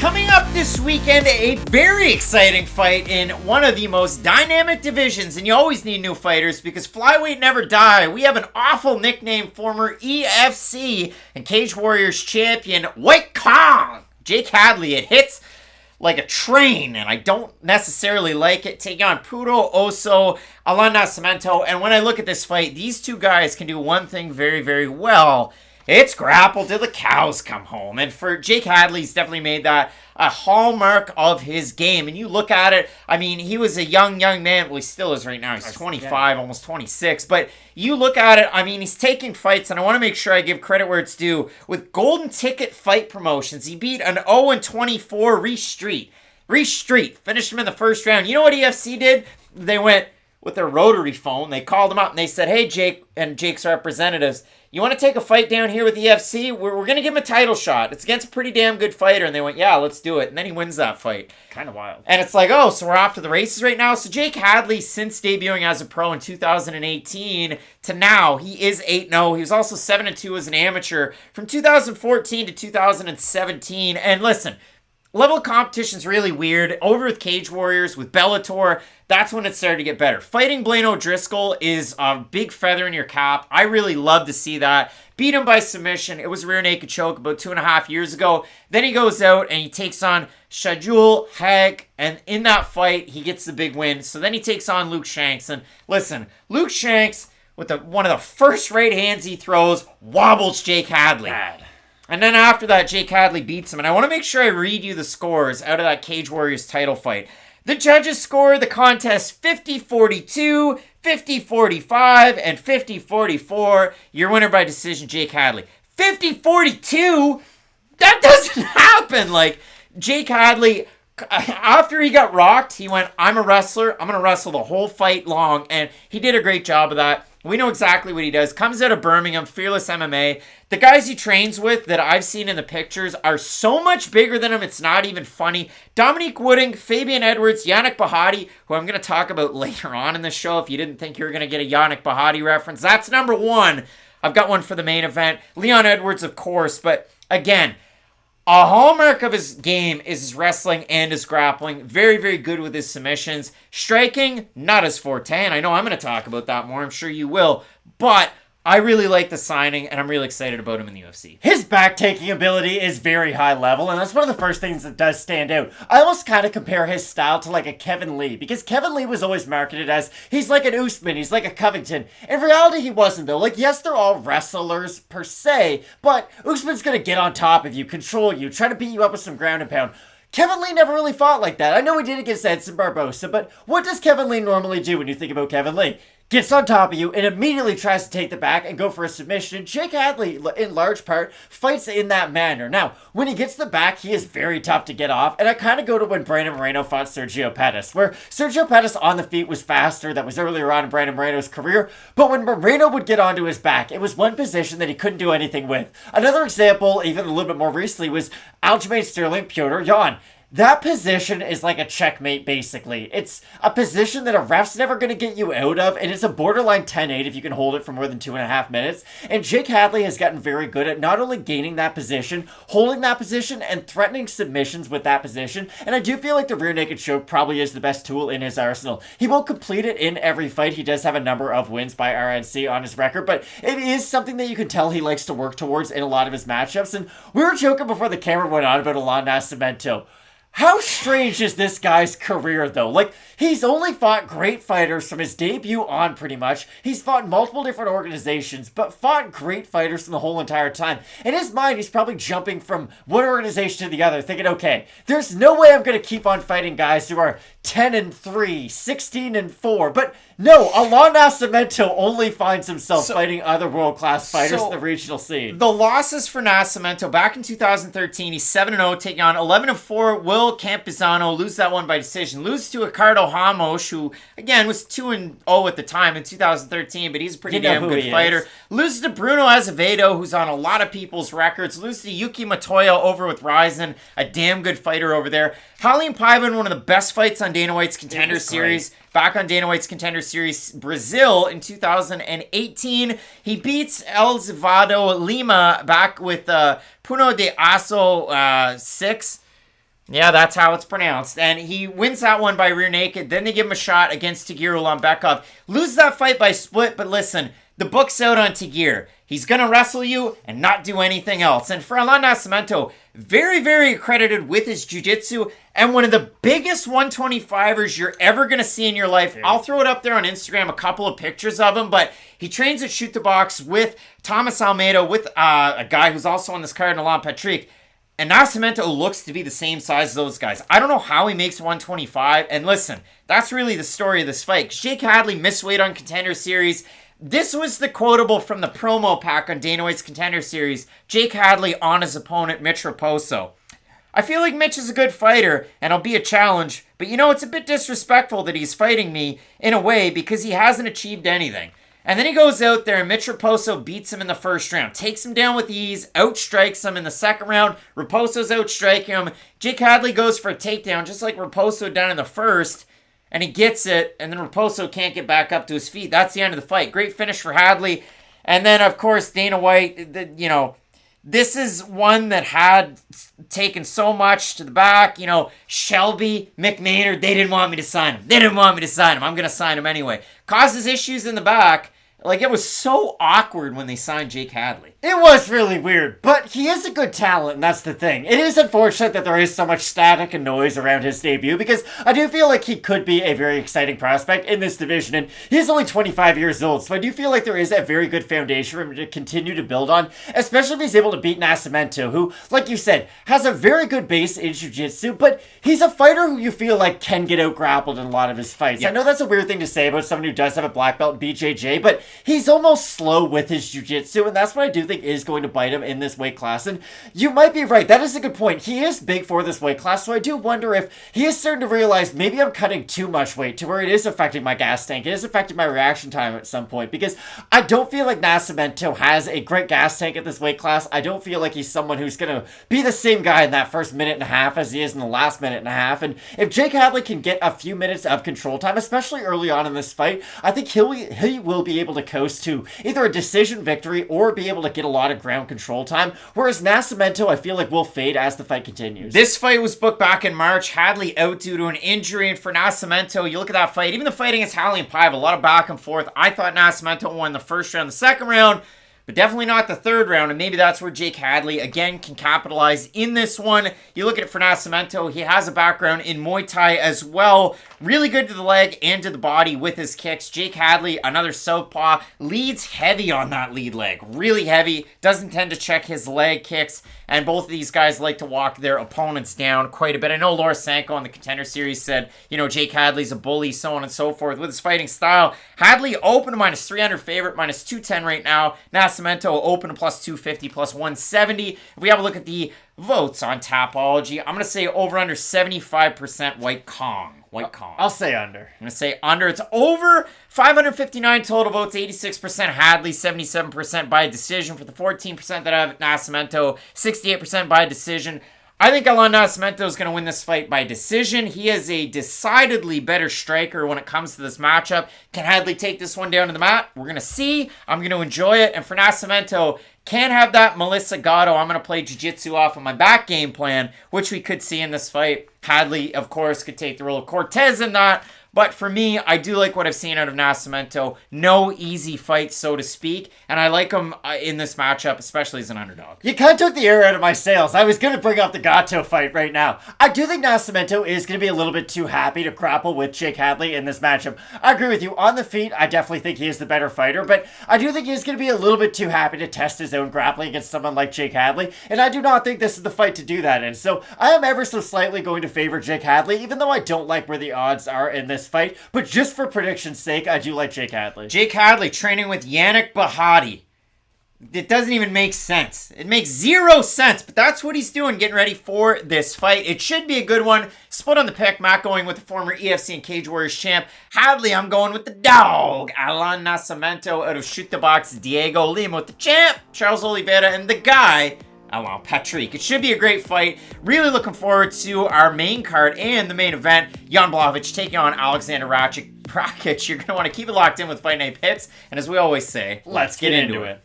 Coming up this weekend, a very exciting fight in one of the most dynamic divisions, and you always need new fighters because flyweight never die. We have an awful nickname, former EFC and Cage Warriors champion, White Kong, Jake Hadley. It hits like a train, and I don't necessarily like it. Taking on Puro Osso, Allan Nascimento, and when I look at this fight, these two guys can do one thing very, very well. It's grapple till the cows come home. And for Jake Hadley, he's definitely made that a hallmark of his game. And you look at it, I mean, he was a young man. Well, he still is right now. He's 25, almost 26. But you look at it, I mean, he's taking fights, and I want to make sure I give credit where it's due. With Golden Ticket Fight Promotions, he beat an 0-24 Reece Street. Finished him in the first round. You know what EFC did? They went with their rotary phone. They called him up, and they said, hey, Jake, and Jake's representatives, you want to take a fight down here with EFC? We're going to give him a title shot. It's against a pretty damn good fighter. And they went, yeah, let's do it. And then he wins that fight. Kind of wild. And it's like, oh, so we're off to the races right now. So Jake Hadley, since debuting as a pro in 2018 to now, he is 8-0. He was also 7-2 as an amateur from 2014 to 2017. And listen, level of competition's really weird. Over with Cage Warriors, with Bellator, that's when it started to get better. Fighting Blaine O'Driscoll is a big feather in your cap. I really love to see that. Beat him by submission. It was a rear naked choke about 2.5 years ago. Then he goes out and he takes on Shadul Hag, and in that fight, he gets the big win. So then he takes on Luke Shanks. And listen, Luke Shanks, with one of the first right hands he throws, wobbles Jake Hadley. Bad. And then after that, Jake Hadley beats him. And I want to make sure I read you the scores out of that Cage Warriors title fight. The judges scored the contest 50-42, 50-45, and 50-44. Your winner by decision, Jake Hadley. 50-42? That doesn't happen! Like, Jake Hadley, after he got rocked, he went, I'm a wrestler. I'm going to wrestle the whole fight long. And he did a great job of that. We know exactly what he does. Comes out of Birmingham, Fearless MMA. The guys he trains with that I've seen in the pictures are so much bigger than him, it's not even funny. Dominique Wooding, Fabian Edwards, Yannick Bahati, who I'm going to talk about later on in the show. If you didn't think you were going to get a Yannick Bahati reference, that's number one. I've got one for the main event. Leon Edwards, of course. But again, a hallmark of his game is his wrestling and his grappling. Very, very good with his submissions. Striking, not his forte. And I know I'm going to talk about that more. I'm sure you will. But I really like the signing, and I'm really excited about him in the UFC. His back-taking ability is very high level, and that's one of the first things that does stand out. I almost kind of compare his style to like a Kevin Lee, because Kevin Lee was always marketed as, he's like an Usman, he's like a Covington. In reality, he wasn't though. Like, yes, they're all wrestlers per se, but Usman's gonna get on top of you, control you, try to beat you up with some ground and pound. Kevin Lee never really fought like that. I know he did against Edson Barbosa, but what does Kevin Lee normally do when you think about Kevin Lee? Gets on top of you and immediately tries to take the back and go for a submission. And Jake Hadley, in large part, fights in that manner. Now, when he gets the back, he is very tough to get off. And I kind of go to when Brandon Moreno fought Sergio Pettis, where Sergio Pettis on the feet was faster. That was earlier on in Brandon Moreno's career. But when Moreno would get onto his back, it was one position that he couldn't do anything with. Another example, even a little bit more recently, was Aljamain Sterling, Petr Yan. That position is like a checkmate, basically. It's a position that a ref's never going to get you out of, and it's a borderline 10-8 if you can hold it for more than 2.5 minutes. And Jake Hadley has gotten very good at not only gaining that position, holding that position, and threatening submissions with that position. And I do feel like the rear naked choke probably is the best tool in his arsenal. He won't complete it in every fight. He does have a number of wins by RNC on his record, but it is something that you can tell he likes to work towards in a lot of his matchups. And we were joking before the camera went on about Allan Nascimento. How strange is this guy's career, though? Like, he's only fought great fighters from his debut on, pretty much. He's fought multiple different organizations, but fought great fighters from the whole entire time. In his mind, he's probably jumping from one organization to the other, thinking, okay, there's no way I'm going to keep on fighting guys who are 10-3, 16-4. But no, Allan Nascimento only finds himself fighting other world-class fighters in the regional scene. The losses for Nascimento, back in 2013, he's 7-0, taking on 11-4 Will Campizano, lose that one by decision. Lose to Ricardo Ramos, who, again, was 2-0 at the time in 2013, but he's a pretty damn good fighter. Loses to Bruno Azevedo, who's on a lot of people's records. Loses to Yuki Matoya over with Ryzen, a damn good fighter over there. Halim Paiva, one of the best fights on Dana White's Contender Series. Back on Dana White's Contender Series Brazil in 2018. He beats Elzevado Lima back with Puno de Osso 6. Yeah, that's how it's pronounced. And he wins that one by rear naked. Then they give him a shot against Tagir Ulanbekov. Loses that fight by split, but listen, the book's out on Tagir. He's going to wrestle you and not do anything else. And for Allan Nascimento, very, very accredited with his jiu-jitsu and one of the biggest 125ers you're ever going to see in your life. I'll throw it up there on Instagram, a couple of pictures of him, but he trains at Shoot the Box with Thomas Almeida, with a guy who's also on this card, Alan Patrick. And Nascimento looks to be the same size as those guys. I don't know how he makes 125. And listen, that's really the story of this fight. Jake Hadley missed weight on Contender Series. This was the quotable from the promo pack on Dana White's Contender Series. Jake Hadley on his opponent, Mitch Raposo. I feel like Mitch is a good fighter, and it'll be a challenge. But you know, it's a bit disrespectful that he's fighting me in a way because he hasn't achieved anything. And then he goes out there and Mitch Raposo beats him in the first round. Takes him down with ease, outstrikes him in the second round. Raposo's outstriking him. Jake Hadley goes for a takedown just like Raposo done in the first. And he gets it, and then Raposo can't get back up to his feet. That's the end of the fight. Great finish for Hadley. And then, of course, Dana White, this is one that had taken so much to the back. Shelby, McMahon, they didn't want me to sign him. I'm going to sign him anyway. Causes issues in the back. Like, it was so awkward when they signed Jake Hadley. It was really weird, but he is a good talent, and that's the thing. It is unfortunate that there is so much static and noise around his debut, because I do feel like he could be a very exciting prospect in this division, and he's only 25 years old, so I do feel like there is a very good foundation for him to continue to build on, especially if he's able to beat Nascimento, who, like you said, has a very good base in jiu-jitsu, but he's a fighter who you feel like can get out-grappled in a lot of his fights. Yeah. I know that's a weird thing to say about someone who does have a black belt in BJJ, but he's almost slow with his jiu-jitsu, and that's what I do think is going to bite him in this weight class. And you might be right. That is a good point. He is big for this weight class, so I do wonder if he is starting to realize maybe I'm cutting too much weight to where it is affecting my gas tank. It is affecting my reaction time at some point, because I don't feel like Nascimento has a great gas tank at this weight class. I don't feel like he's someone who's going to be the same guy in that first minute and a half as he is in the last minute and a half. And if Jake Hadley can get a few minutes of control time, especially early on in this fight, I think he will be able to coast to either a decision victory or be able to get a lot of ground control time, whereas Nascimento, I feel like, will fade as the fight continues. This fight was booked back in March. Hadley out due to an injury, and for Nascimento, you look at that fight, even the fight against Hadley and Paiva, a lot of back and forth. I thought Nascimento won the first round, the second round, but definitely not the third round, and maybe that's where Jake Hadley, again, can capitalize in this one. You look at it for Nascimento, he has a background in Muay Thai as well. Really good to the leg and to the body with his kicks. Jake Hadley, another southpaw, leads heavy on that lead leg. Really heavy, doesn't tend to check his leg kicks, and both of these guys like to walk their opponents down quite a bit. I know Laura Sanko on the Contender Series said, Jake Hadley's a bully, so on and so forth. With his fighting style, Hadley open to minus 300 favorite, minus 210 right now. Nascimento open to plus 250, plus 170. If we have a look at the votes on Tapology, I'm going to say over under 75% White Kong. I'll say under. I'm going to say under. It's over 559 total votes, 86% Hadley, 77% by decision for the 14% that have Nascimento, 68% by decision. I think Allan Nascimento is going to win this fight by decision. He is a decidedly better striker when it comes to this matchup. Can Hadley take this one down to the mat? We're going to see. I'm going to enjoy it. And for Nascimento, can't have that Melissa Gatto. I'm going to play jiu-jitsu off of my back game plan, which we could see in this fight. Hadley, of course, could take the role of Cortez in that. But for me, I do like what I've seen out of Nascimento. No easy fight, so to speak. And I like him in this matchup, especially as an underdog. You kind of took the air out of my sails. I was going to bring up the Gatto fight right now. I do think Nascimento is going to be a little bit too happy to grapple with Jake Hadley in this matchup. I agree with you. On the feet, I definitely think he is the better fighter. But I do think he's going to be a little bit too happy to test his own grappling against someone like Jake Hadley. And I do not think this is the fight to do that in. So I am ever so slightly going to favor Jake Hadley, even though I don't like where the odds are in this fight. But just for prediction's sake, I do like Jake Hadley. Jake Hadley training with Yannick Bahati. It doesn't even make sense. It makes zero sense, but that's what he's doing, getting ready for this fight. It should be a good one. Split on the pick. Matt going with the former EFC and Cage Warriors champ. Hadley, I'm going with the dog. Allan Nascimento out of Shoot the Box. Diego Lima with the champ. Charles Oliveira and the guy, Alan Patrick. It should be a great fight. Really looking forward to our main card and the main event. Jan Blachowicz taking on Aleksandar Rakic. You're going to want to keep it locked in with Fight Night Picks. And as we always say, let's get into it.